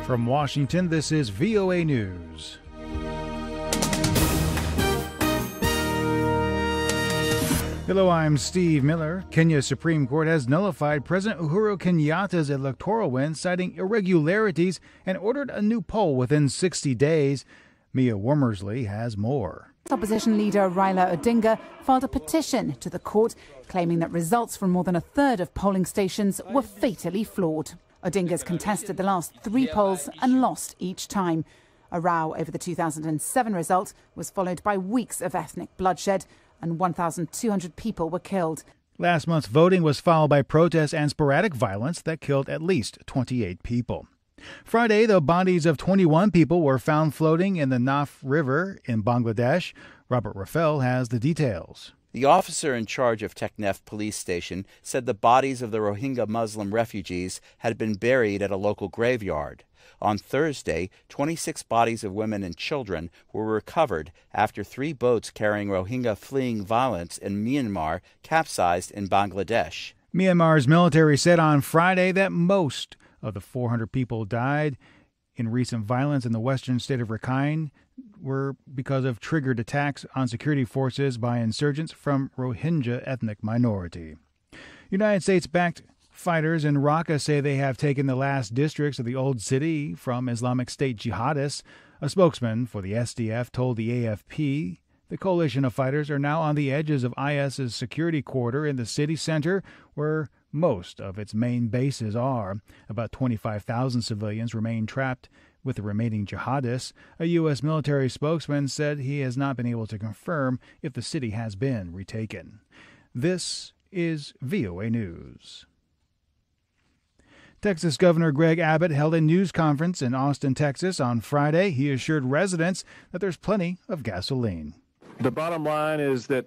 From Washington, this is VOA News. Hello, I'm Steve Miller. Kenya's Supreme Court has nullified President Uhuru Kenyatta's electoral win, citing irregularities, and ordered a new poll within 60 days. Mia Walmsley has more. Opposition leader Raila Odinga filed a petition to the court claiming that results from more than a third of polling stations were fatally flawed. Odinga's contested the last 3 polls and lost each time. A row over the 2007 result was followed by weeks of ethnic bloodshed, and 1,200 people were killed. Last month's voting was followed by protests and sporadic violence that killed at least 28 people. Friday, the bodies of 21 people were found floating in the Naf River in Bangladesh. Robert Raffaele has the details. The officer in charge of Teknaf police station said the bodies of the Rohingya Muslim refugees had been buried at a local graveyard. On Thursday, 26 bodies of women and children were recovered after 3 boats carrying Rohingya fleeing violence in Myanmar capsized in Bangladesh. Myanmar's military said on Friday that most of the 400 people died in recent violence in the western state of Rakhine were because of triggered attacks on security forces by insurgents from Rohingya ethnic minority. United States-backed fighters in Raqqa say they have taken the last districts of the old city from Islamic State jihadists. A spokesman for the SDF told the AFP the coalition of fighters are now on the edges of IS's security quarter in the city center, where most of its main bases are. About 25,000 civilians remain trapped with the remaining jihadists. A U.S. military spokesman said he has not been able to confirm if the city has been retaken. This is VOA News. Texas Governor Greg Abbott held a news conference in Austin, Texas on Friday. He assured residents that there's plenty of gasoline. The bottom line is that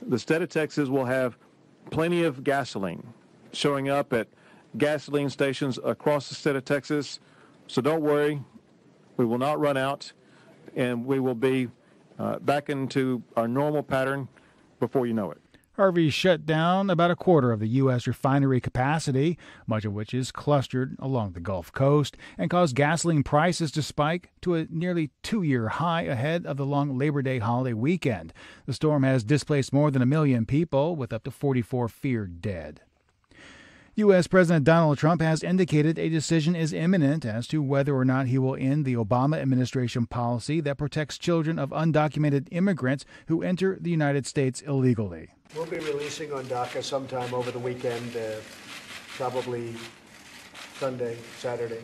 the state of Texas will have plenty of gasoline showing up at gasoline stations across the state of Texas. So don't worry, we will not run out, and we will be back into our normal pattern before you know it. Harvey shut down about a quarter of the U.S. refinery capacity, much of which is clustered along the Gulf Coast, and caused gasoline prices to spike to a nearly 2-year high ahead of the long Labor Day holiday weekend. The storm has displaced more than 1 million people, with up to 44 feared dead. U.S. President Donald Trump has indicated a decision is imminent as to whether or not he will end the Obama administration policy that protects children of undocumented immigrants who enter the United States illegally. We'll be releasing on DACA sometime over the weekend, probably Sunday, Saturday.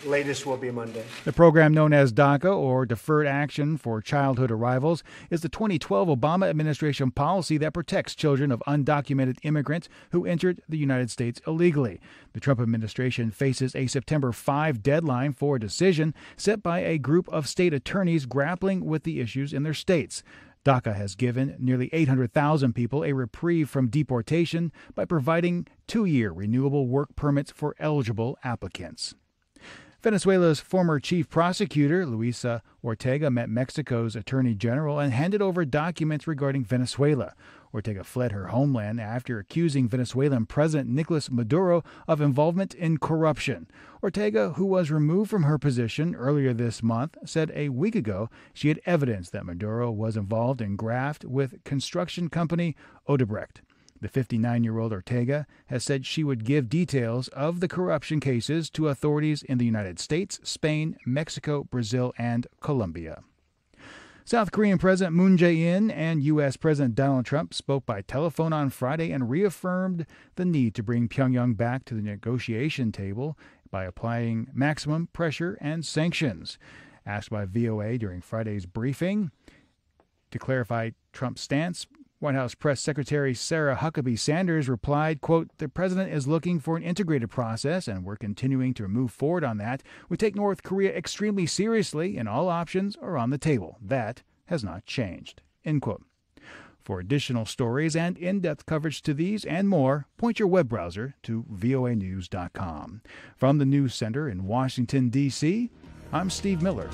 Latest will be Monday. The program known as DACA, or Deferred Action for Childhood Arrivals, is the 2012 Obama administration policy that protects children of undocumented immigrants who entered the United States illegally. The Trump administration faces a September 5 deadline for a decision set by a group of state attorneys grappling with the issues in their states. DACA has given nearly 800,000 people a reprieve from deportation by providing 2-year renewable work permits for eligible applicants. Venezuela's former chief prosecutor, Luisa Ortega, met Mexico's attorney general and handed over documents regarding Venezuela. Ortega fled her homeland after accusing Venezuelan President Nicolas Maduro of involvement in corruption. Ortega, who was removed from her position earlier this month, said a week ago she had evidence that Maduro was involved in graft with construction company Odebrecht. The 59-year-old Ortega has said she would give details of the corruption cases to authorities in the United States, Spain, Mexico, Brazil, and Colombia. South Korean President Moon Jae-in and U.S. President Donald Trump spoke by telephone on Friday and reaffirmed the need to bring Pyongyang back to the negotiation table by applying maximum pressure and sanctions. Asked by VOA during Friday's briefing to clarify Trump's stance, White House Press Secretary Sarah Huckabee Sanders replied, quote, "The president is looking for an integrated process, and we're continuing to move forward on that. We take North Korea extremely seriously, and all options are on the table. That has not changed," end quote. For additional stories and in-depth coverage to these and more, point your web browser to voanews.com. From the News Center in Washington, D.C., I'm Steve Miller.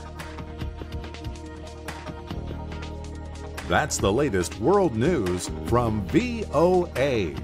That's the latest world news from VOA.